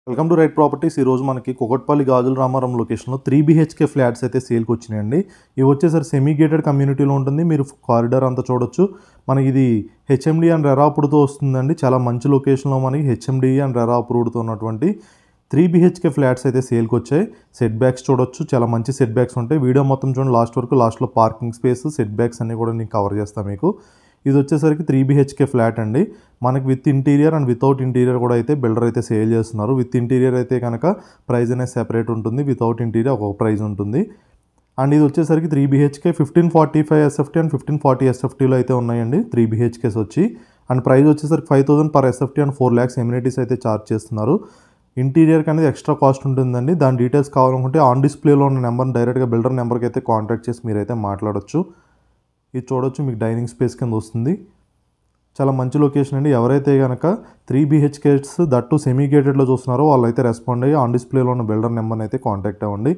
Welcome to right properties. ఈరోజు మనకి కుకట్పల్లి గాజుల రామారం లొకేషన్లో 3 BHK ఫ్లాట్స్ అయితే సేల్కి వచ్చినాయండి. ఇవి వచ్చేసరికి సెమీ గేటెడ్ కమ్యూనిటీలో ఉంటుంది. మీరు కారిడార్ అంతా చూడొచ్చు. మనకి ఇది హెచ్ఎండి అండ్ రెరా అప్రూవ్డ్తో వస్తుందండి. చాలా మంచి లొకేషన్లో మనకి హెచ్ఎండి అండ్ రెరా అప్రూవ్డ్తో ఉన్నటువంటి 3 BHK ఫ్లాట్స్ అయితే సేల్కి వచ్చాయి. సెట్ బ్యాక్స్ చూడొచ్చు, చాలా మంచి సెట్ బ్యాక్స్ ఉంటాయి. వీడియో మొత్తం చూడండి లాస్ట్ వరకు. లాస్ట్లో పార్కింగ్ స్పేస్, సెట్ బ్యాక్స్ అన్నీ కూడా నేను కవర్ చేస్తాను మీకు. ఇది వచ్చేసరికి 3 BHK ఫ్లాట్ అండి. మనకి with interior and without interior కూడా అయితే బిల్డర్ అయితే సేల్ చేస్తున్నారు. విత్ ఇంటీరియర్ అయితే కనుక ప్రైస్ అనేది సెపరేట్ ఉంటుంది, వితౌట్ ఇంటీరియర్ ఒక ప్రైస్ ఉంటుంది. అండ్ ఇది వచ్చేసరికి 3 BHK 1545 SFT అండ్ 1540 SFTలో అయితే ఉన్నాయండి 3 BHKs వచ్చి. అండ్ ప్రైస్ వచ్చేసరికి 5000 per SFT and 4 lakhs amenities అయితే ఛార్జ్ చేస్తున్నారు. ఇంటీరియర్కి అనేది ఎక్స్ట్రా కాస్ట్ ఉంటుందండి. దాని డీటెయిల్స్ కావాలనుకుంటే ఆన్ డిస్ప్లేలో ఉన్న నెంబర్ని డైరెక్ట్గా బిల్డర్ నెంబర్కి అయితే కాంటాక్ట్ చేసి మీరైతే మాట్లాడొచ్చు. ఇది చూడొచ్చు, మీకు డైనింగ్ స్పేస్ కింద వస్తుంది. చాలా మంచి లొకేషన్ అండి. ఎవరైతే కనుక 3 BHKs దట్టు సెమీ గేటెడ్లో చూస్తున్నారో వాళ్ళైతే రెస్పాండ్ అయ్యి ఆన్ డిస్ప్లేలో ఉన్న బిల్డర్ నెంబర్ని అయితే కాంటాక్ట్ అవ్వండి.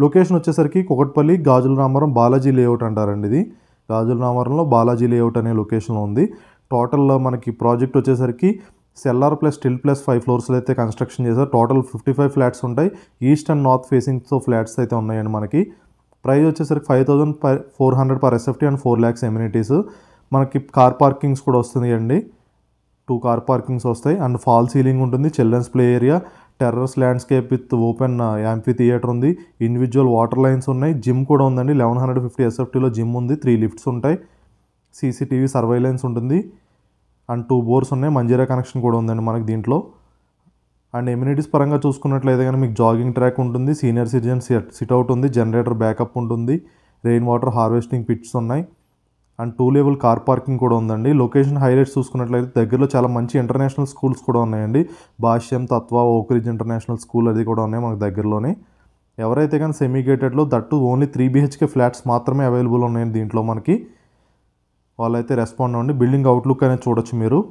లొకేషన్ వచ్చేసరికి కుకట్పల్లి గాజుల రామారం బాలాజీ లేఅవుట్ అంటారండి. ఇది గాజుల రామారంలో బాలాజీ లేఅవుట్ అనే లొకేషన్లో ఉంది. టోటల్ మనకి ప్రాజెక్ట్ వచ్చేసరికి సెల్లార్ ప్లస్ స్టిల్ ప్లస్ 5 ఫ్లోర్స్లో అయితే కన్స్ట్రక్షన్ చేశారు. టోటల్ 55 ఫ్లాట్స్ ఉంటాయి. ఈస్ట్ అండ్ నార్త్ ఫేసింగ్తో ఫ్లాట్స్ అయితే ఉన్నాయండి. మనకి ప్రైస్ వచ్చేసరికి 5400 per SFT and 4 lakhs amenities. మనకి కార్ పార్కింగ్స్ కూడా వస్తుంది అండి. 2 కార్ పార్కింగ్స్ వస్తాయి. అండ్ ఫాల్ సీలింగ్ ఉంటుంది, childrens play area, terrace landscape with open amphitheatre ఉంది, ఇండివిజువల్ వాటర్ లైన్స్ ఉన్నాయి, జిమ్ కూడా ఉందండి. 1150 SFTలో జిమ్ ఉంది, 3 లిఫ్ట్స్ ఉంటాయి, CCTV సర్వైలెన్స్ ఉంటుంది, అండ్ 2 బోర్స్ ఉన్నాయి, మంజీరా కనెక్షన్ కూడా ఉందండి మనకి దీంట్లో. అండ్ ఎమ్యూనిటీస్ పరంగా చూసుకున్నట్లయితే కానీ మీకు జాగింగ్ ట్రాక్ ఉంటుంది, సీనియర్ సిటిజన్ సిట్అవుట్ ఉంది, జనరేటర్ బ్యాకప్ ఉంటుంది, రెయిన్ వాటర్ హార్వెస్టింగ్ పిట్స్ ఉన్నాయి, అండ్ 2 level కార్ పార్కింగ్ కూడా ఉందండి. లొకేషన్ హైలైట్స్ చూసుకున్నట్లయితే దగ్గరలో చాలా మంచి ఇంటర్నేషనల్ స్కూల్స్ కూడా ఉన్నాయండి. భాష్యం, తత్వ, ఓక్రిడ్జ్ ఇంటర్నేషనల్ స్కూల్ అది కూడా ఉన్నాయి మనకు దగ్గరలోనే. ఎవరైతే కానీ సెమీ గేటెడ్లో దట్టు ఓన్లీ 3 BHK ఫ్లాట్స్ మాత్రమే అవైలబుల్ ఉన్నాయండి దీంట్లో మనకి, వాళ్ళైతే రెస్పాండ్ అవ్వండి. బిల్డింగ్ అవుట్లుక్ అనేది చూడొచ్చు మీరు.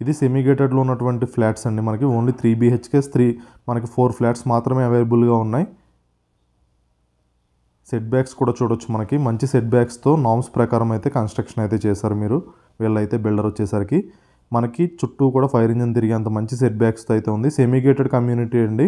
ఇది సెమీ గేటెడ్లో ఉన్నటువంటి ఫ్లాట్స్ అండి. మనకి ఓన్లీ 3 BHKs, మనకి 4 ఫ్లాట్స్ మాత్రమే అవైలబుల్గా ఉన్నాయి. సెట్ బ్యాక్స్ కూడా చూడొచ్చు. మనకి మంచి సెట్ బ్యాక్స్తో నామ్స్ ప్రకారం అయితే కన్స్ట్రక్షన్ అయితే చేశారు మీరు. వీళ్ళైతే బిల్డర్ వచ్చేసరికి మనకి చుట్టూ కూడా ఫైర్ ఇంజిన్ తిరిగేంత మంచి సెట్ బ్యాక్స్తో అయితే ఉంది. సెమీ గేటెడ్ కమ్యూనిటీ అండి.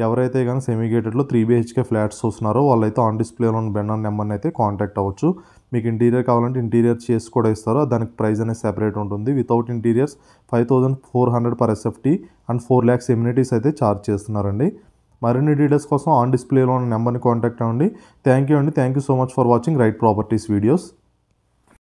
ఎవరైతే కానీ సెమీ గేటెడ్లో 3 BHK ఫ్లాట్స్ చూస్తున్నారో వాళ్ళైతే ఆన్ డిస్ప్లేలో ఉన్న బిల్డర్ నెంబర్ని అయితే కాంటాక్ట్ అవ్వచ్చు. మీకు ఇంటీరియర్ కావాలంటే ఇంటీరియర్ చేసి కూడా ఇస్తారు, దానికి ప్రైస్ అనేది సెపరేట్ ఉంటుంది. Without interiors 5400 per SFT and 4 lakhs amenities అయితే ఛార్జ్ చేస్తున్నారండి. మరిన్ని డీటెయిల్స్ కోసం ఆన్ డిస్ప్లేలో ఉన్న నెంబర్ని కాంటాక్ట్ అవ్వండి. థ్యాంక్ యూ అండి. Thank you so much for watching right properties videos.